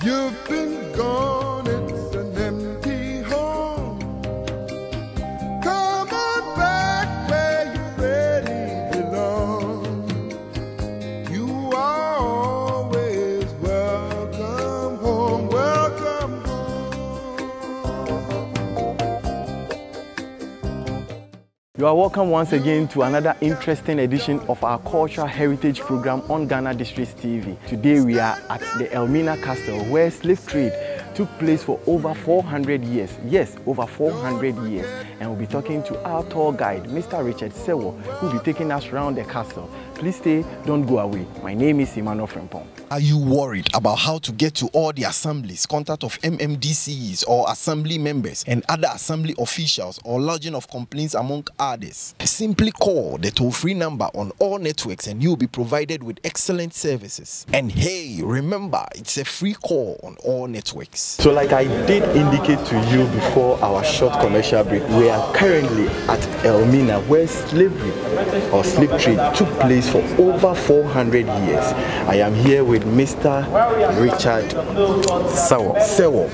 You've been gone, it's an empty home. Come on back where you really belong. You are always welcome home, welcome home. You are welcome once again to another interesting edition of our cultural heritage program on Ghana Districts TV. Today we are at the Elmina Castle where slave trade took place for over 400 years. Yes, over 400 years. And we'll be talking to our tour guide, Mr. Richard Sewo, who will be taking us around the castle. Please stay, don't go away. My name is Emmanuel Frimpong. Are you worried about how to get to all the assemblies, contact of MMDCs or assembly members and other assembly officials, or lodging of complaints among others? Simply call the toll-free number on all networks and you'll be provided with excellent services. And hey, remember, it's a free call on all networks. So like I did indicate to you before our short commercial break, we are currently at Elmina where slavery or slave trade took place for over 400 years. I am here with Mr. Richard Sewo,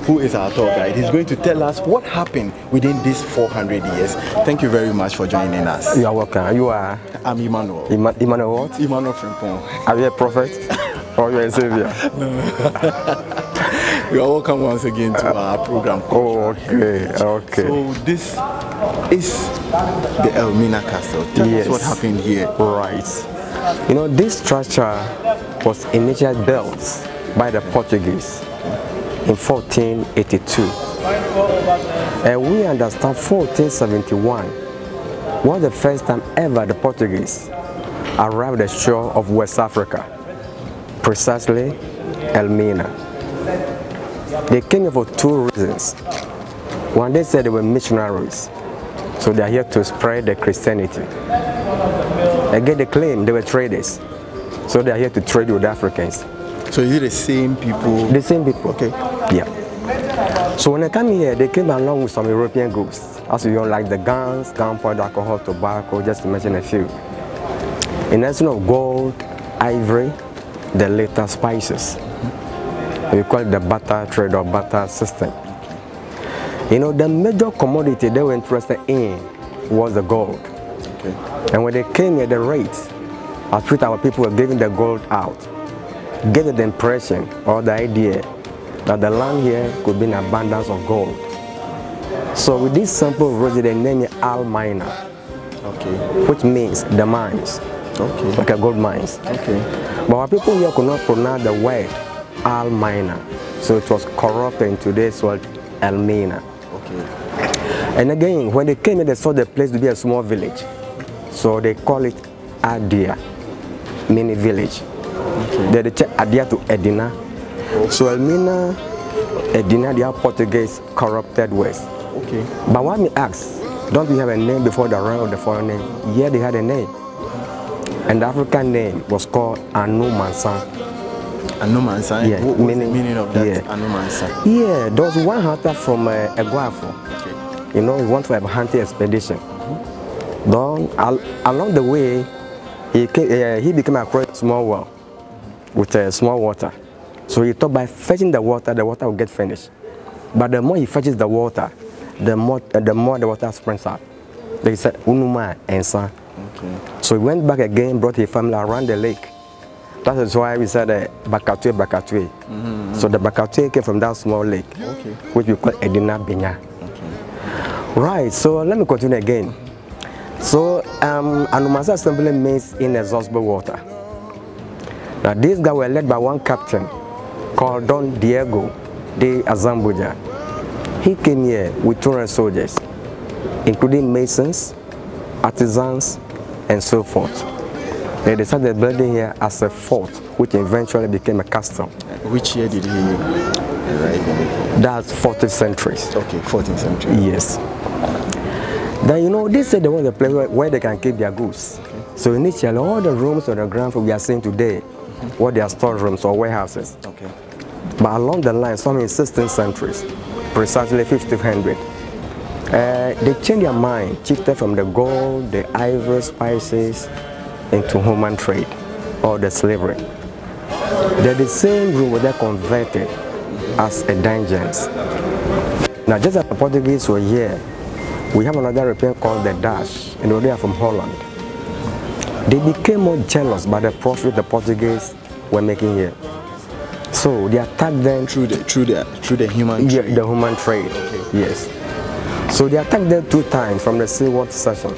who is our tour guide. He's going to tell us what happened within these 400 years. Thank you very much for joining us. You are welcome. You are? I'm Emmanuel. Emmanuel what? Emmanuel Frimpong. Are you a prophet or you are a savior? No. You are welcome once again to our program. Okay. So this is the Elmina Castle. Tell us what happened here. Right. You know, this structure was initially built by the Portuguese in 1482. And we understand 1471 was the first time ever the Portuguese arrived at the shore of West Africa, precisely Elmina. They came here for two reasons. One, they said they were missionaries, so they are here to spread the Christianity. Again, they claim they were traders, so they are here to trade with Africans. So is it the same people? The same people. Okay. Yeah. So when they come here, they came along with some European goods, as you know, like the guns, gunpowder, alcohol, tobacco, just to mention a few. In addition of gold, ivory, the later spices. We call it the barter trade or barter system. You know, the major commodity they were interested in was the gold. Okay. And when they came here, the rates at which our people were giving the gold out gave the impression or the idea that the land here could be an abundance of gold. So with this simple rosy, they named it Elmina, which means the mines, like a gold mines. But our people here could not pronounce the word Elmina, so it was corrupted into this word Elmina. And again, when they came here, they saw the place to be a small village, so they call it Adia, mini village. They check Adia to Edina. So Elmina, Edina, they are Portuguese corrupted words. But when we ask, don't we have a name before the rank of the foreign name? Yeah, they had a name, and the African name was called Anumansan. Anumansan? Yeah, what was the meaning of that? Anumansan? Yeah, there was one hunter from Eguafo. You know, he wanted to have a hunting expedition. Then, along the way, he became across a small well with small water. So he thought by fetching the water will get finished. But the more he fetches the water, the more the water springs out. They said, Unuma and son. So he went back again, brought his family around the lake. That is why we said Bakatue. So the Bakatue came from that small lake, which we call Edina Binya. Right, so let me continue again. So Anumansan assembly means inexhaustible water. Now these guys were led by one captain called Don Diego de Azambuja. He came here with 200 soldiers, including masons, artisans, and so forth. They decided building here as a fort, which eventually became a castle. Which year did he arrive? That's 14th century. Okay, 14th century. Yes. Then, you know, they said they want a place where they can keep their goods. So initially, all the rooms on the ground floor we are seeing today were their storerooms or warehouses. But along the line, some in 16th centuries, precisely 1500, they changed their mind, shifted from the gold, the ivory, spices, into human trade or the slavery. They're the same room where they're converted as a dungeons. Now, just as the Portuguese were here, we have another European called the Dutch, and they are from Holland. They became more jealous by the profit the Portuguese were making here. So they attacked them through the human trade. The human trade. Okay. Yes. So they attacked them 2 times from the Seaworld session.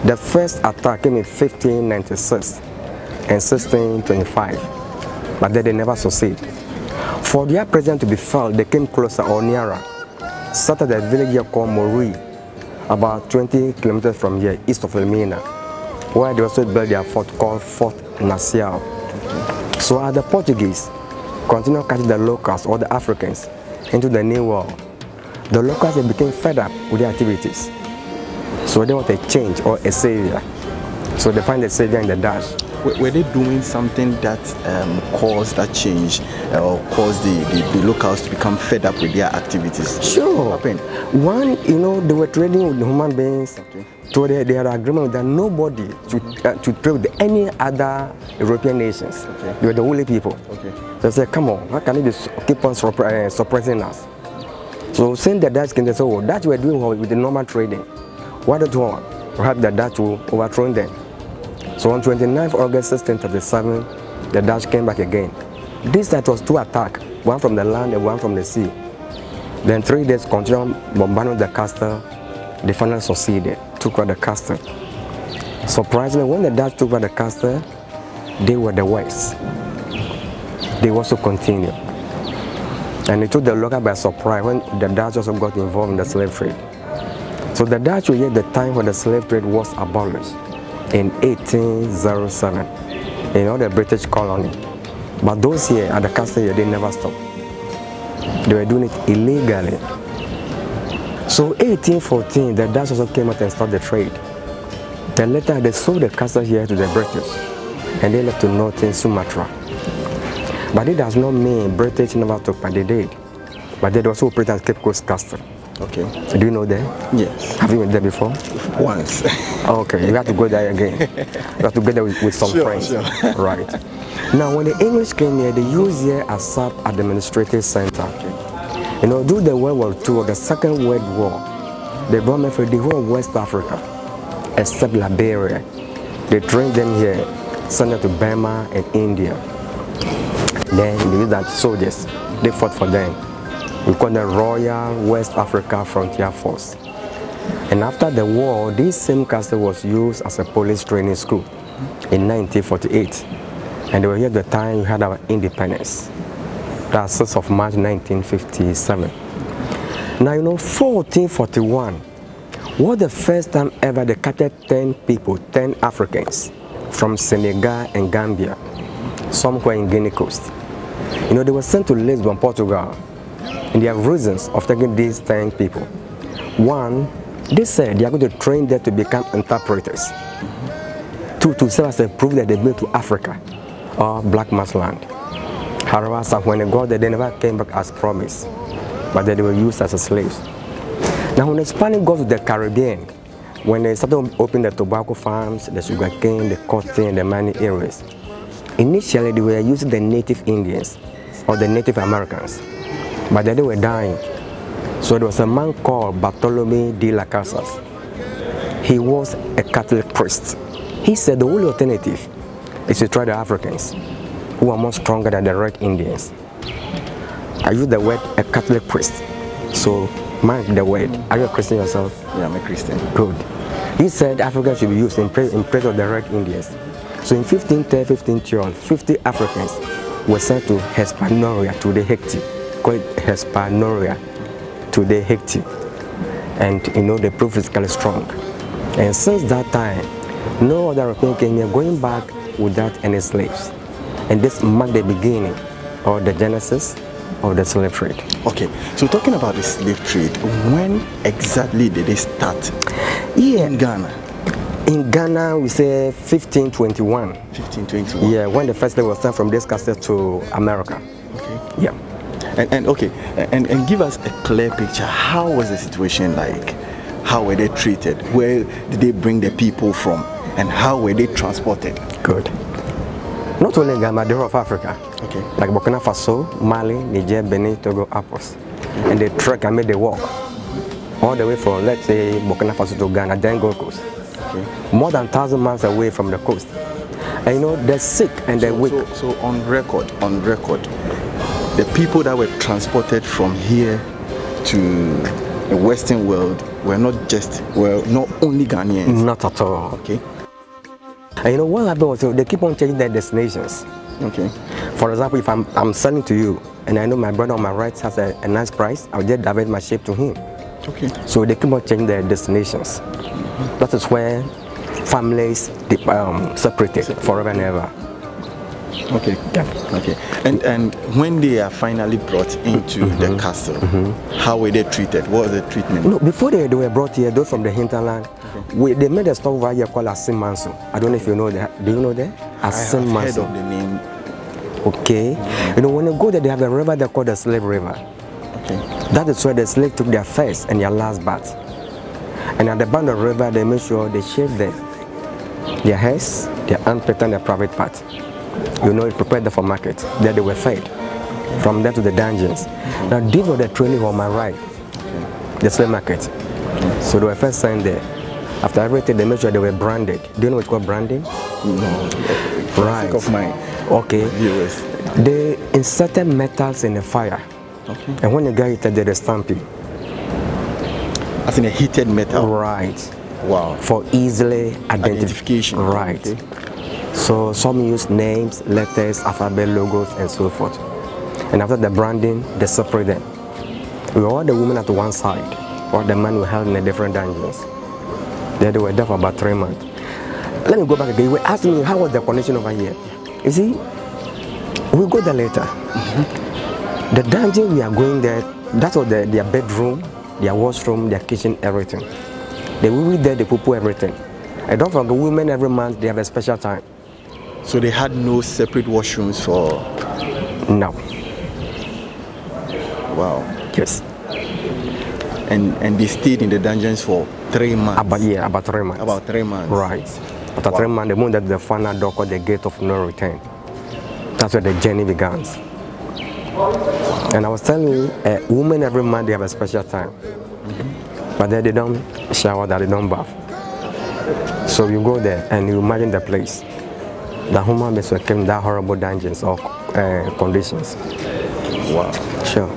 The first attack came in 1596 and 1625, but then they never succeed. For their presence to be felt, they came closer or nearer, started a village here called Morui, about 20 kilometers from here, east of Elmina, where they also built their fort called Fort Nacial. So as the Portuguese continued catching the locals or the Africans into the New World, the locals became fed up with their activities. So they want a change or a savior. So they find a savior in the Dutch. Were they doing something that caused that change or caused the locals to become fed up with their activities? Sure. One, they were trading with human beings. Okay. So they had an agreement that nobody to trade with any other European nations. Okay. They were the only people. Okay. They said, come on, how can you keep on suppressing us? So since the Dutch came, they said, oh, that we're doing with the normal trading. Why don't you perhaps the Dutch will overthrow them? So on 29th August 1637, the Dutch came back again. This time was 2 attacks, one from the land and one from the sea. Then 3 days continued bombarding the castle. They finally succeeded, took over the castle. Surprisingly, when the Dutch took over the castle, they were the worst. They also continued. And it took the local by surprise when the Dutch also got involved in the slave trade. So the Dutch were here at the time when the slave trade was abolished in 1807 in all the British colony. But those here at the castle here, they never stopped. They were doing it illegally. So 1814, the Dutch also came out and started the trade. Then later they sold the castle here to the British and they left to northern Sumatra. But it does not mean British never took part, they did. But they also operate at Cape Coast Castle. Okay. Do you know that? Yes. Have you been there before? Once. Okay, you have to go there again. You have to go there with some friends. Sure. Right. Now, when the English came here, they used here as sub-administrative center. Okay. During the World War II or the Second World War, they brought men from the whole of West Africa, except Liberia. They trained them here, sent them to Burma and India. Then they used that soldiers. They fought for them. We call the Royal West Africa Frontier Force. And after the war, this same castle was used as a police training school in 1948. And they were here at the time we had our independence. That's 6th of March 1957. Now, 1441 was the first time ever they captured 10 people, 10 Africans from Senegal and Gambia, somewhere in Guinea Coast. They were sent to Lisbon, Portugal. And they have reasons of taking these 10 people. One, they said they are going to train them to become interpreters. 2, to serve as a proof that they've been to Africa or Black Man's Land. However, when they got there, they never came back as promised, but they were used as slaves. Now, when the Spanish got to the Caribbean, when they started opening the tobacco farms, the sugarcane, the cotton, the mining areas, initially they were using the native Indians or the Native Americans. But then they were dying. So there was a man called Bartolome de las Casas. He was a Catholic priest. He said the only alternative is to try the Africans, who are more stronger than the Red Indians. I use the word a Catholic priest. So mark the word. Are you a Christian yourself? Yeah, I'm a Christian. Good. He said Africa should be used in place of the Red Indians. So in 1510, 1512, 50 Africans were sent to Hispaniola to the Haiti. Called Hispaniola to the Haiti, and the proof is kind of strong. And since that time, no other European came here going back without any slaves. And this marked the beginning or the genesis of the slave trade. Okay, so talking about the slave trade, when exactly did they start? In Ghana? In Ghana, we say 1521. 1521. Yeah, when the first slave was sent from this castle to America. Okay. Yeah. And give us a clear picture. How was the situation like? How were they treated? Where did they bring the people from? And how were they transported? Good. Not only Ghana, but the whole of Africa. Okay. Like Burkina Faso, Mali, Niger, Benin, Togo, Apos. And they trek and make the walk. All the way from, let's say, Burkina Faso to Ghana, then Gold Coast. Okay. More than 1,000 miles away from the coast. And you know, they're sick and they're weak. So on record, the people that were transported from here to the Western world were not only Ghanaians. Not at all. Okay. And you know what happened was they keep on changing their destinations. Okay. For example, if I'm selling to you and I know my brother on my right has a nice price, I'll just divert my ship to him. Okay. So they keep on changing their destinations. That is where families separated forever and ever. Okay. Yeah. Okay. And when they are finally brought into the castle, how were they treated? What was the treatment? No, before they were brought here, those from the hinterland, they made a stop over here called Asim Manso. I don't know if you know that. Do you know that? Asim Manso. I have heard of the name. Okay. You know, when you go there, they have a river they call the Slave River. Okay. That is where the slaves took their first and their last bath. And at the bank of the river, they make sure they shave their hairs, their armpit, and their private part. You know, it prepared them for market. There they were fed. From there to the dungeons. Now, these were the training on my right, the slave market. So they were first sent there. After everything, they made sure they were branded. Do you know what's called branding? No. Right. Of mine. Okay. Viewers. They inserted metals in the fire. Okay. And when the guy hit it, they stamped it. As in a heated metal? Right. Wow. For easily identification. Right. Okay. So some use names, letters, alphabet, logos, and so forth. And after the branding, they separate them. We were all the women at one side, while the men were held in the different dungeons. There they were there for about 3 months. Let me go back again. You were asking me how was the condition over here. You see, we'll go there later. The dungeon we are going there, that's what their bedroom, their washroom, their kitchen, everything. They will be there, they poo everything. And don't forget, women every month, they have a special time. So they had no separate washrooms for... No. Wow. Yes. And they stayed in the dungeons for 3 months? About 3 months. About 3 months. Right. After 3 months, the moment that the final door called the gate of no return. That's where the journey begins. And I was telling you, women every month, they have a special time. But then they don't shower, that they don't bath. So you go there and you imagine the place. The human beings were kept in that horrible dungeons or conditions. Wow. Sure.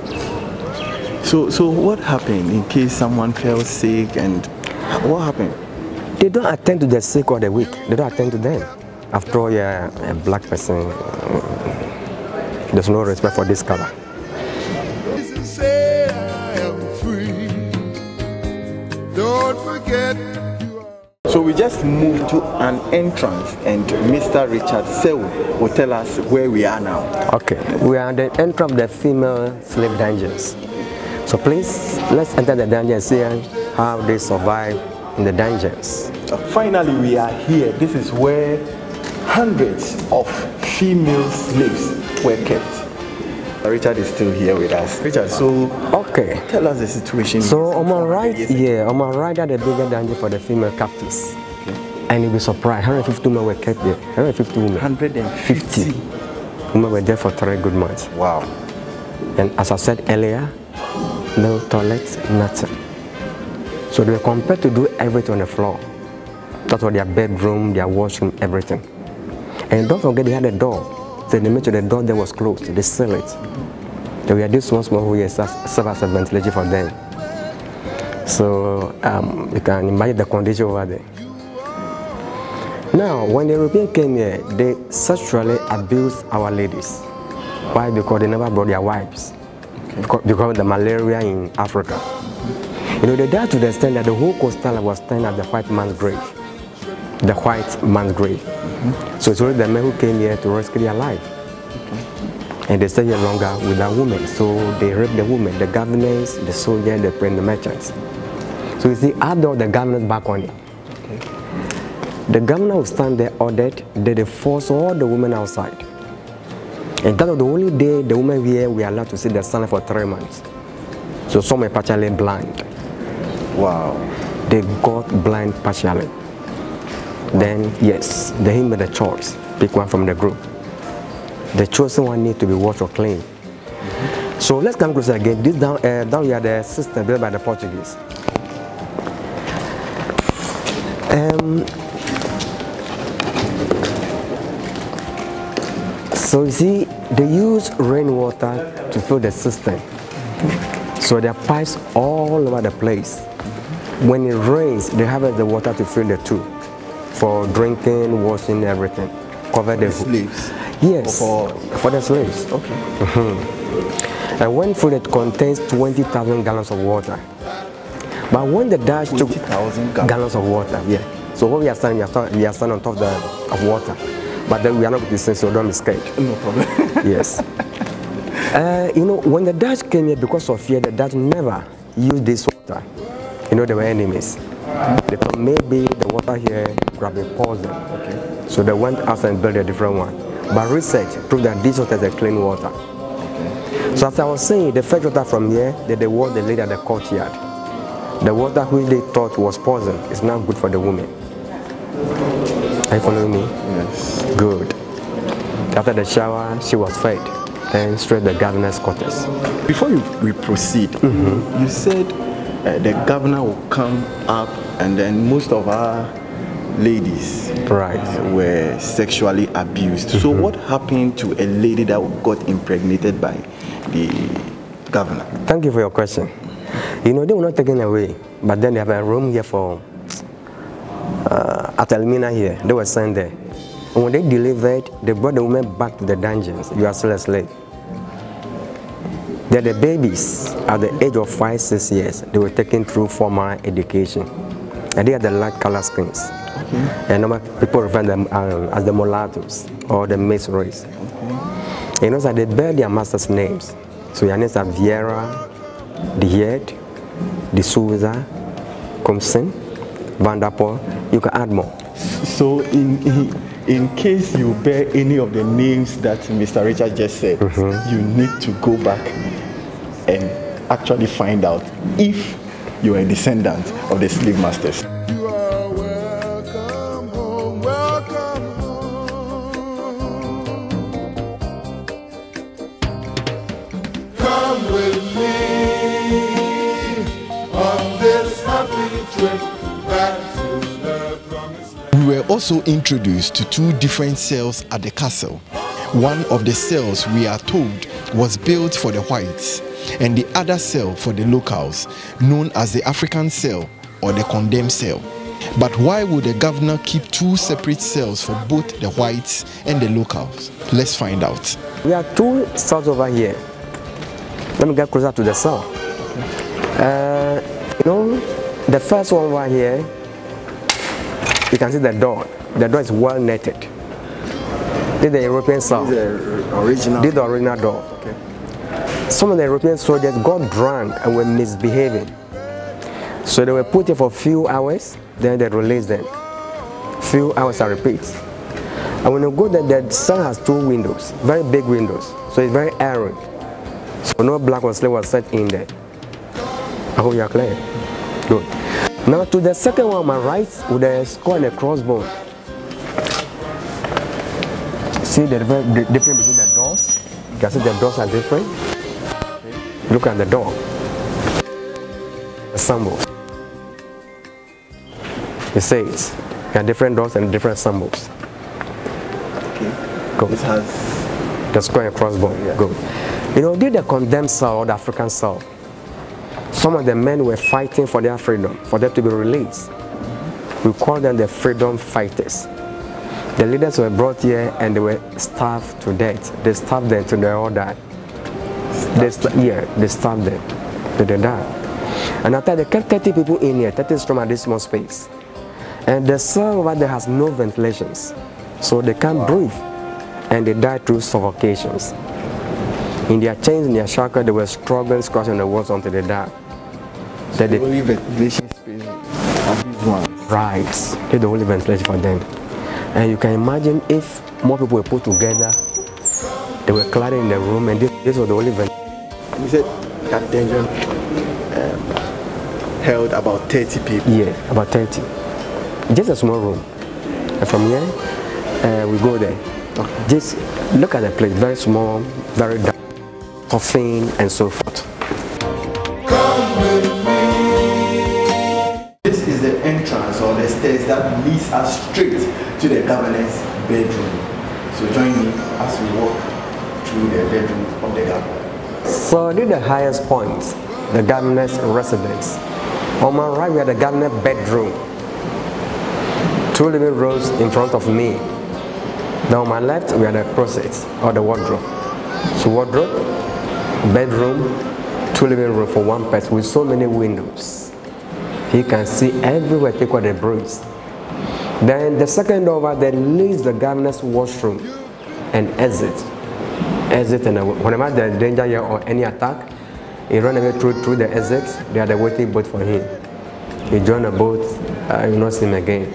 So what happened in case someone fell sick and what happened? They don't attend to the sick or the weak. They don't attend to them. After all, you're a black person, there's no respect for this color. Say I am free. Don't forget. So we just moved to an entrance and Mr. Richard Sew will tell us where we are now. Okay, we are at the entrance of the female slave dungeons. So please, let's enter the dungeon and see how they survive in the dungeons. Finally, we are here. This is where hundreds of female slaves were kept. Richard is still here with us. Richard, so okay, tell us the situation. So on my right, on my right are the bigger dungeon for the female captives. Okay. And you'll be surprised, 150 women were kept there. 150 women. 150 women were there for 3 good months. Wow. And as I said earlier, no toilets, nothing. So they were compelled to do everything on the floor. That was their bedroom, their washroom, everything. And don't forget they had a door. So they made sure the door there was closed, they sealed it. There were these ones who serve as a ventilation for them. So you can imagine the condition over there. Now, when the Europeans came here, they sexually abused our ladies. Why? Because they never brought their wives. Okay. Because of the malaria in Africa. You know, they died to the extent that the whole coastline was staying at the white man's grave. The white man's grave. So it's only the men who came here to rescue their life. And they stay here longer without women. So they rape the women, the governors, the soldiers, the merchants. So you see, add all the governors back on it. The governor will stand there ordered that they force all the women outside. And that was the only day the women here were allowed to see the sun for 3 months. So some were partially blind. Wow. They got blind partially. Then, yes, they made a choice, pick one from the group. the chosen one need to be washed or clean. So let's come closer again. This down here, the system built by the Portuguese. So you see, they use rainwater to fill the system. So there are pipes all over the place. When it rains, they have the water to fill the tube for drinking, washing, everything. Cover the slaves. Yes, for the slaves. Okay. And when full, it contains 20,000 gallons of water. But when the Dutch took 20,000 gallons of water, yeah. So what we are standing on top of water. But then we are not going to sing, so don't be scared. No problem. Yes. You know, when the Dutch came here, because of fear, the Dutch never used this water. You know, they were enemies. They thought maybe the water here could have been poisoned. Okay. So they went out and built a different one. But research proved that this water is a clean water. Okay. So as I was saying, the fetch water from here, they water the lady at the courtyard. The water which they thought was poison is now good for the women. Are you following me? Yes. Good. After the shower, she was fed and straight to the governor's quarters. Before we proceed, you said the governor will come up and then most of our ladies were sexually abused. So what happened to a lady that got impregnated by the governor? Thank you for your question. You know, they were not taken away, but then they have a room here for at Elmina here. They were sent there. And when they delivered, they brought the women back to the dungeons. You are still a slave. They're the babies at the age of 5-6 years. They were taken through formal education. And they had the light color skins. And normal people refer them as the mulattoes or the mixed race. You know, so they bear their master's names. So your names are Vieira, De Heert, De Souza, Comsen, Vanderpoel. You can add more. So in case you bear any of the names that Mr. Richard just said, you need to go back and actually find out if you are a descendant of the slave masters. You are welcome home, welcome home. Come with me on this happy trip back to the promised land. We were also introduced to two different cells at the castle. One of the cells, we are told, was built for the whites, and the other cell for the locals, known as the African cell or the condemned cell. But why would the governor keep two separate cells for both the whites and the locals? Let's find out. We have two cells over here. Let me get closer to the cell. You know, the first one over here, you can see the door. The door is well netted. This is the European cell. This is the original. This is the original door. Okay. Some of the European soldiers got drunk and were misbehaving. So they were put here for a few hours, then they released them. Few hours, I repeat. And when you go there, the cell has two windows, very big windows. So it's very airy. So no black or slave was set in there. I hope you are clear. Good. Now to the second one on my right, with the skull and the crossbone. See the difference between the doors? You can see the doors are different. Look at the door. The symbol. You see it. There are different doors and different symbols. Okay. Good. It has the square and crossbone. Yeah. Good. You know, did the condemned cell or the African cell? Some of the men were fighting for their freedom, for them to be released. We call them the freedom fighters. The leaders were brought here and they were starved to death. They starved them till they all died. They starved them till they died. And after they kept 30 people in here, 30 strong at this small space. And the cell over there has no ventilations. So they can't breathe. And they died through suffocations. In their chains, in their shackles, they were struggling, scratching the walls until they died. the only ventilation space are these ones. Right. They're the only ventilation for them. And you can imagine if more people were put together, they were clad in the room, and this was the only ventilation. You said that dungeon held about 30 people? Yeah, about 30. Just a small room. And from here, we go there. Okay. Just look at the place, very small, very dark, coffin, and so forth. This is the entrance or the stairs that leads us straight to the governor's bedroom. So join me as we walk through the bedroom of the governor. So this is the highest point, the governor's residence. On my right, we have the governor's bedroom. 2 living rooms in front of me. Now on my left, we have the closet or the wardrobe. So wardrobe, bedroom, 2 living rooms for one person with so many windows. He can see everywhere, take what they breeze. Then the second door over there leads the governor's washroom and exit. And whenever there's danger here or any attack, he run away through the exit. They are the waiting boat for him. He join the boat, you will not see him again.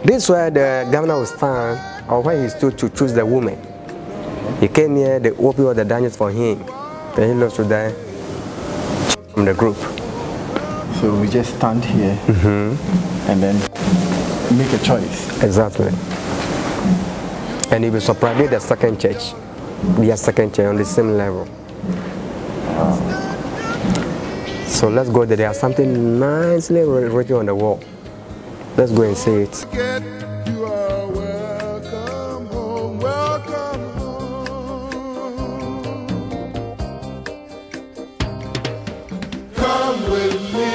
This is where the governor will stand, or where he stood to choose the woman. He came here, they opened all the dungeons for him. Then he lost to die from the group. So we just stand here and then make a choice. Exactly. And you'll be surprised with the second church. We are second church on the same level. So let's go there. There's something nicely written on the wall. Let's go and see it. You are welcome home, welcome home. Come with me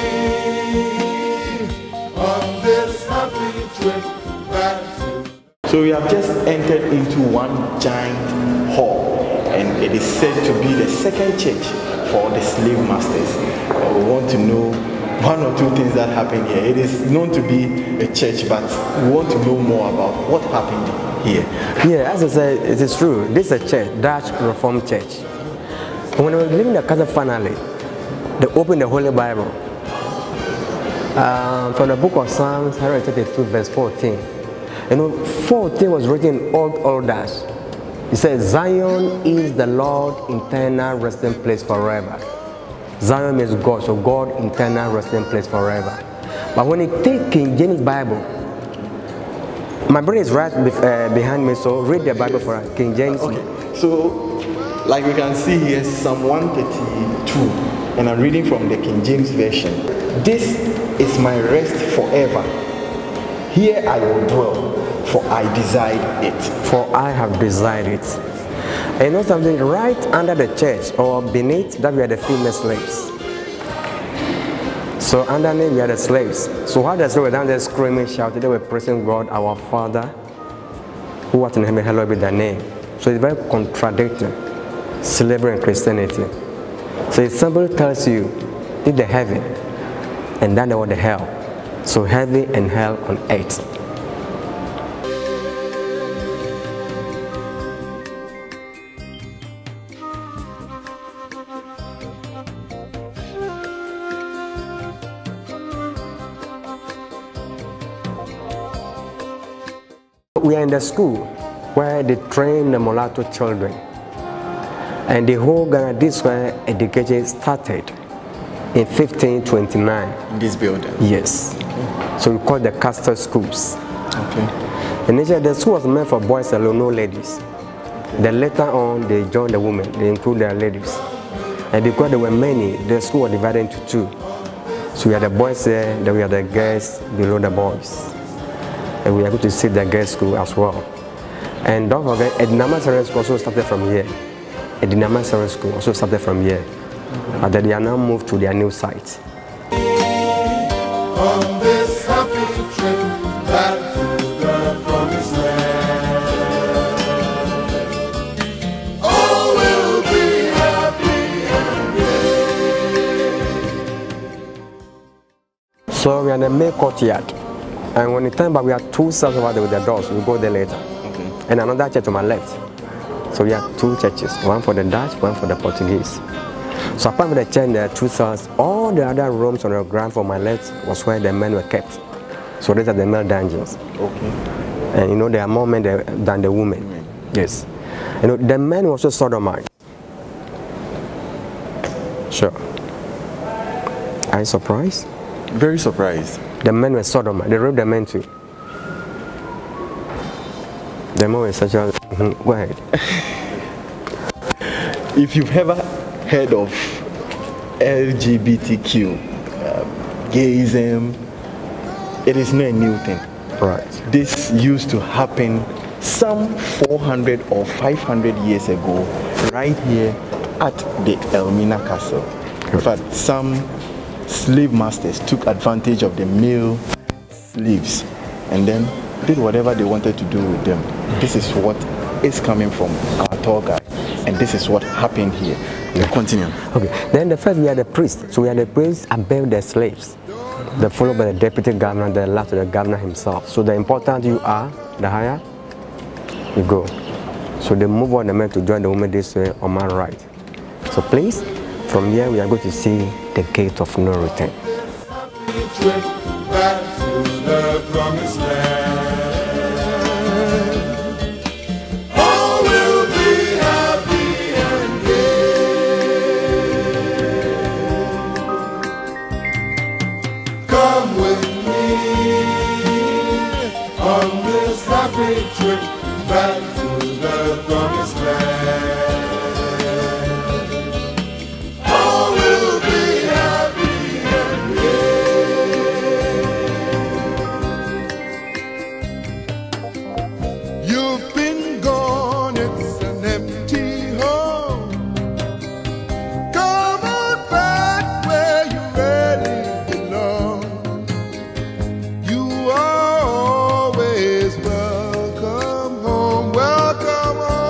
on this happy trip back to. So we have just entered into one giant hall, and it is said to be the second church for the slave masters. We want to know one or two things that happened here. It is known to be a church, but we want to know more about what happened here. Yeah, as I said, it is true. This is a church, Dutch Reformed Church. When we were living in the Casa family, they opened the Holy Bible. From the book of Psalms, 132, verse 14. You know, 14 was written in Old Dutch. It says, Zion is the Lord's eternal resting place forever. Zion means God, so God eternal resting place forever. But when you take King James Bible, my brother is right behind me, so read the Bible for us, King James. Okay, so like we can see here, Psalm 132, and I'm reading from the King James Version. This is my rest forever. Here I will dwell, for I desired it. For I have desired it. And you know something, right under the church or beneath that we are the female slaves. So underneath we are the slaves. So while the slaves were down there screaming, shouting, they were praising God, our Father, who art in heaven, hallowed be thy name. So it's very contradicting slavery and Christianity. So it simply tells you, did the heaven, and then there was the hell. So heaven and hell on earth. We are in the school where they train the mulatto children, and the whole GHANADISTRICT education started in 1529. In this building? Yes. Okay. So we call the castle schools. Okay. Initially, the school was meant for boys alone, no ladies. Then later on, they joined the women. They include their ladies. And because there were many, the school was divided into two. So we had the boys there, then we had the girls below the boys. And we are going to see the girls' school as well. And don't forget, Edinama Secondary School also started from here. Edinama Secondary School also started from here. But they are now moved to their new site. On this happy trip back to the promised land. All will be happy and gay. So we are in the main courtyard. And when the time back, we have two cells over there with the doors. We'll go there later. Okay. And another church on my left. So we have two churches, one for the Dutch, one for the Portuguese. So apart from the church, there are two cells. All the other rooms on the ground for my left was where the men were kept. So these are the male dungeons. Okay. And you know, there are more men than the women. Yes. You know, the men were also sodomite. Sure. Are you surprised? Very surprised. The men were sodomite. They raped the men too. The men were sexual. Go ahead. If you've ever heard of LGBTQ, gayism, it is not a new thing. Right. This used to happen some 400 or 500 years ago, right here at the Elmina castle. In fact, some slave masters took advantage of the male slaves and then did whatever they wanted to do with them. This is what is coming from our tour guide, and this is what happened here. We'll continue. Okay, then the first we had the priest. So we had the priests above the slaves. They followed by the deputy governor, the last to the governor himself. So the important you are, the higher you go. So they move on the men to join the women this way on my right. So please, from here we are going to see the gate of no return. Back to the promised land. All will be happy and gay. Come with me on this happy trip back to the promised land. All will be happy and gay. You've been gone, it's an empty home. Come on back where you really belong. You are always welcome home, welcome home.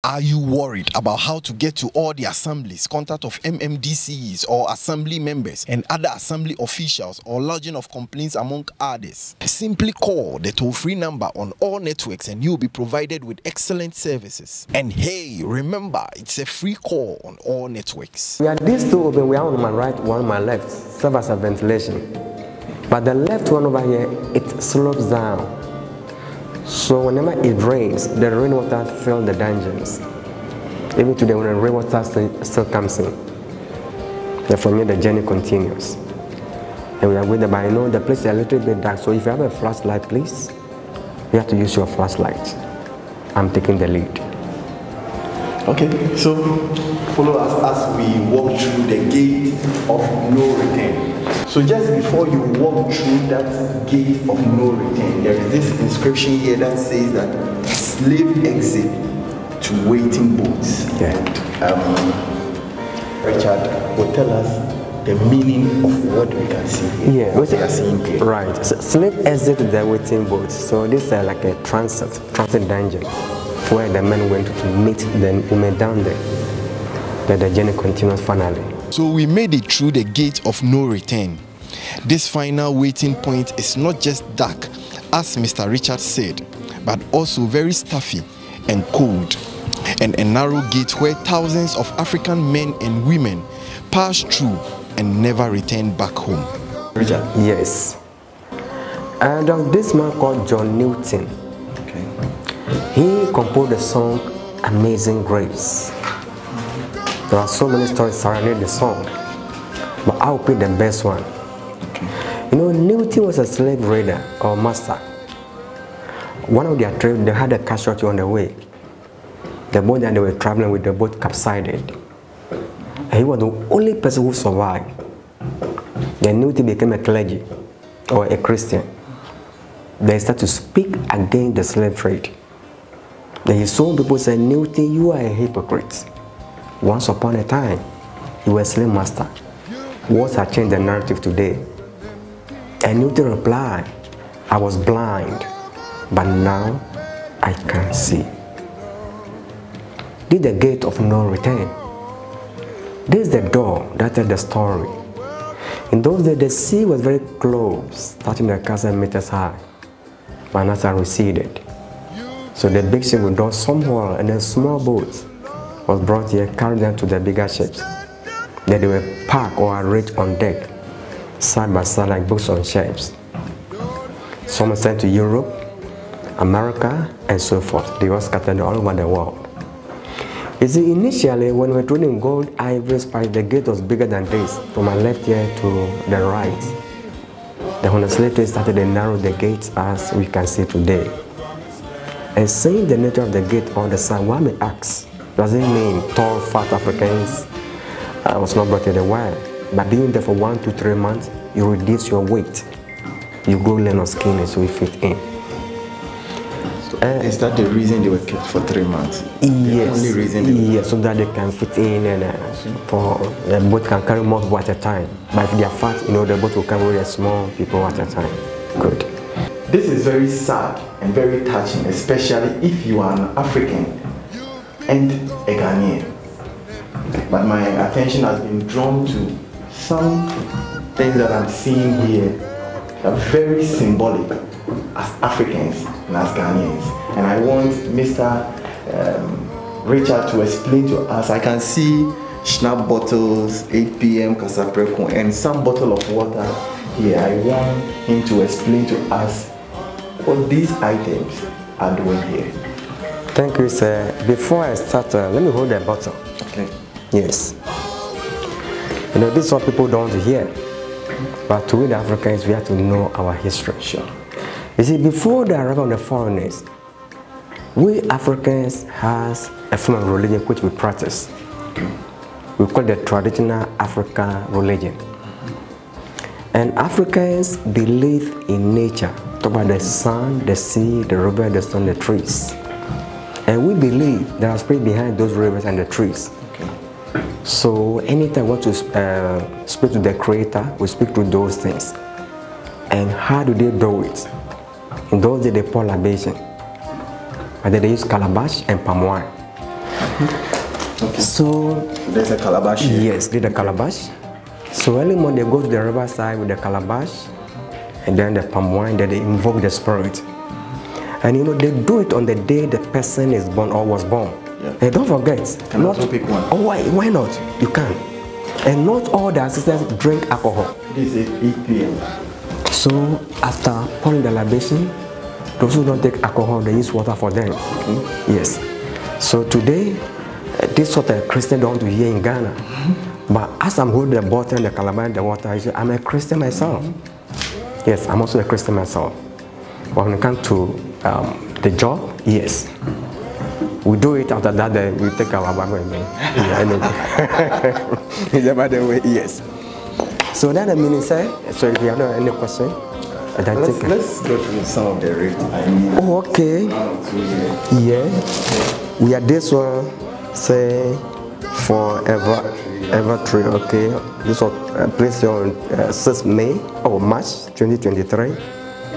Are you worried about how to get to all the assemblies, contact of MMDCEs or assembly members and other assembly officials, or lodging of complaints among others? Simply call the toll-free number on all networks and you'll be provided with excellent services. And hey, remember, it's a free call on all networks. We are these two open, we are one on my right, one on my left, serve as a ventilation. But the left one over here, it slopes down. So whenever it rains, the rainwater fills the dungeons. Even today when the rainwater still comes in. Then from here the journey continues. And we are with the, but I know the place is a little bit dark, so if you have a flashlight, please, you have to use your flashlight. I'm taking the lead. Okay, so follow us as we walk through the gate of no return. So just before you walk through that gate of no return, there is this inscription here that says that slave exit to waiting boats. Yeah. Richard will tell us the meaning of what we can see here. Yeah, what we are seeing here. Right. So slave exit to the waiting boats. So this is like a transit dungeon where the men went to meet the women down there. Then the journey continues finally. So we made it through the gate of no return. This final waiting point is not just dark, as Mr. Richard said, but also very stuffy and cold, and a narrow gate where thousands of African men and women pass through and never return back home. Richard? Yes. And this man called John Newton. Okay. He composed the song Amazing Grace. There are so many stories surrounding the song, but I'll pick the best one. Okay. You know, Newton was a slave raider or master. One of their trips, they had a casualty on the way. The boat that they were traveling with, the boat capsized. And he was the only person who survived. Then Newton became a clergy or a Christian. They started to speak against the slave trade. Then he saw people say, Newton, you are a hypocrite. Once upon a time, you were a slave master. What has changed the narrative today? And Newton replied, I was blind, but now I can see. This is the gate of no return. This is the door that tells the story. In those days, the sea was very close, starting at 1,000 meters high, but now it has receded. So the big ship would draw somewhere, and then small boats was brought here, carried them to the bigger ships. Then they were parked or arranged on deck, side by side like books on shelves. Some were sent to Europe, America, and so forth. They were scattered all over the world. You see, initially, when we were trading gold, ivory, spice, the gate was bigger than this, from my left here to the right. Then when the slave trade started, they narrowed the gates as we can see today. And seeing the nature of the gate on the side, one may ask, does it mean tall, fat Africans was not brought in the wild? By being there for 1 to 3 months, you reduce your weight. You grow lean on skin and so you fit in. Is that the reason they were kept for 3 months? Yes. The only reason they yes, so that they can fit in and for the boat can carry more people at a time. But if they are fat, you know, the boat will carry very small people at a time. Good. This is very sad and very touching, especially if you are an African and a Ghanaian. But my attention has been drawn to some things that I'm seeing here that are very symbolic as Africans and as Ghanaians. And I want Mr. Richard to explain to us. I can see schnapp bottles, 8 p.m. Casapreco, and some bottle of water here. I want him to explain to us what these items are doing here. Thank you, sir. Before I start, let me hold the bottle. Okay. Yes. You know, this is what people don't hear. But to we the Africans, we have to know our history. Sure. You see, before the arrival of the foreigners, we Africans has a form of religion which we practice. We call it the traditional African religion. And Africans believe in nature, talk about the sun, the sea, the river, the sun, the trees. And we believe there are spirits behind those rivers and the trees. So anytime we want to speak to the Creator, we speak to those things. And how do they do it? In those days they pour libation. But then they use calabash and palm wine. Okay. So there's a calabash here. yes, there's a calabash. So early morning they go to the riverside with the calabash and then the palm wine, then they invoke the spirit. And you know, they do it on the day the person is born or was born. Yeah. And don't forget, Can also pick one. Oh, why not? You can. And not all the assistants drink alcohol. This is 8 p.m. So after pouring the libation, those who don't take alcohol, they use water for them. Okay. Yes. So today, this sort of Christian don't hear in Ghana. But as I'm holding the bottle and the calabash and the water, I'm a Christian myself. Yes, I'm also a Christian myself. But when it comes to the job, yes. We do it after that, then we take our Bible and yeah, anyway. It's about the way, yes. So that the meaning say, so if you have any question, let's go through some of the rate. Oh, okay. Yeah. We are this one, say, forever tree, okay. This one placed on 6th May or March 2023.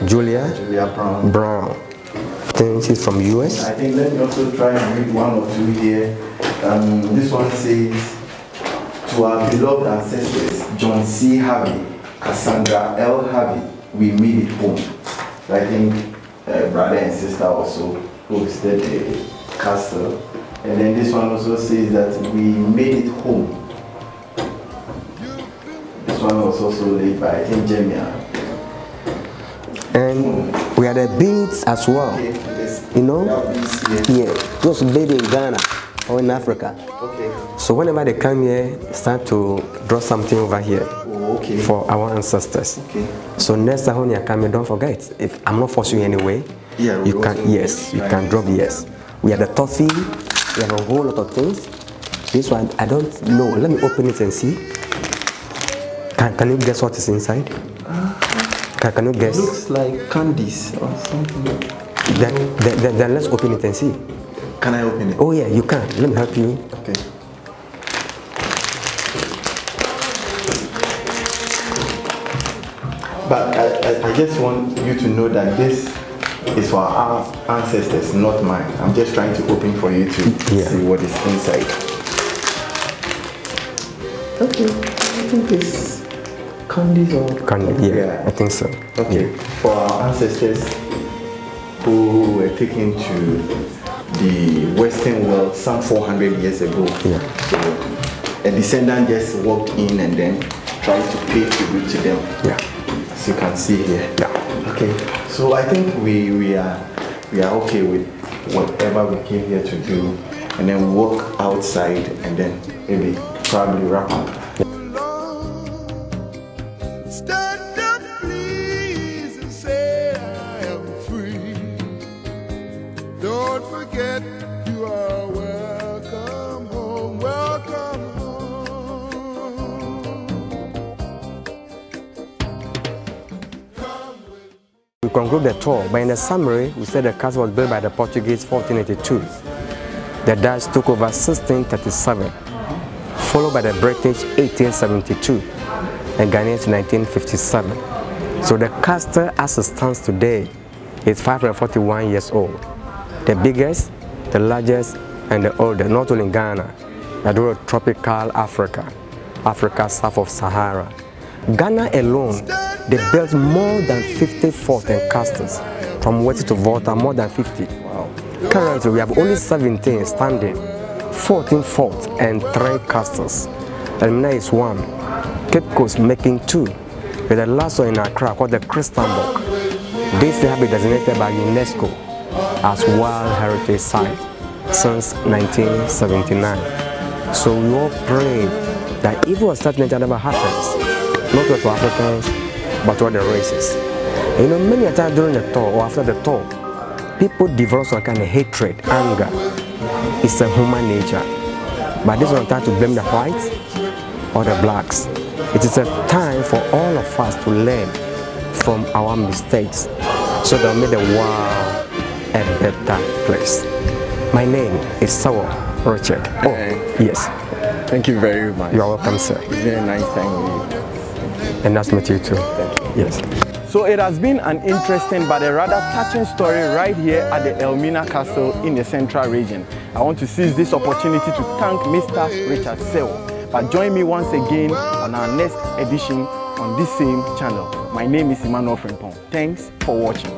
Julia Brown. I think she's from US. I think let me also try and read one or two here. This one says, to our beloved ancestors, John C. Harvey, Cassandra L. Harvey, we made it home. So I think brother and sister also hosted the castle. And then this one also says that we made it home. This one was also laid by, I think, Jemia. And we are the beads as well. Okay. You know? Yeah. Those made in Ghana or in Africa. Okay. So whenever they come here, start to draw something over here. Oh, okay. For our ancestors. Okay. So next time when you come here, don't forget. If I'm not forcing you anyway, yeah, you can you can drop yes. We have the toffee. We have a whole lot of things. This one I don't know. Let me open it and see. Can you guess what is inside? Can you guess? It looks like candies or something. Then let's open it and see. Can I open it? Oh yeah, you can. Let me help you. Okay. But I just want you to know that this is for our ancestors, not mine. I'm just trying to open for you to see what is inside. Okay, I think it's candies or... Candy, yeah, I think so. Okay, for our ancestors who were taken to the Western world some 400 years ago. Yeah. So a descendant just walked in and then tried to pay tribute to them. Yeah. As you can see here. Yeah. Okay. So I think we are okay with whatever we came here to do. and then walk outside and then maybe probably wrap up. Stand up, please, and say I am free. Don't forget you are welcome home, welcome home. We conclude the tour, but in the summary, we said the castle was built by the Portuguese 1482. The Dutch took over 1637, followed by the British 1872, and Ghanaians 1957. So the castle as it stands today is 541 years old. The biggest, the largest, and the oldest, not only in Ghana, but also tropical Africa south of Sahara. Ghana alone, they built more than 50 forts and castles, from west to Volta, more than 50. Wow. Currently, we have only 17 standing, 14 forts and 3 castles. Elmina is 1, Cape Coast making 2, with the last one in Accra called the Christenbourg. This have been designated by UNESCO as World Heritage Site since 1979. So we all pray that if a certain nature never happens, not to Africans, but to other races. You know, many times during the tour or after the tour, people develop some kind of hatred, anger. It's a human nature. But this is not time to blame the whites or the blacks. It is a time for all of us to learn from our mistakes so that we make the world a better place. My name is Sawa Richard. Oh, yes. Thank you very much. You are welcome, sir. It's been a nice time with you. And nice to meet you too. Yes. So it has been an interesting but a rather touching story right here at the Elmina Castle in the Central Region. I want to seize this opportunity to thank Mr. Richard Sewo. But join me once again on our next edition on this same channel. My name is Emmanuel Frimpong. Thanks for watching.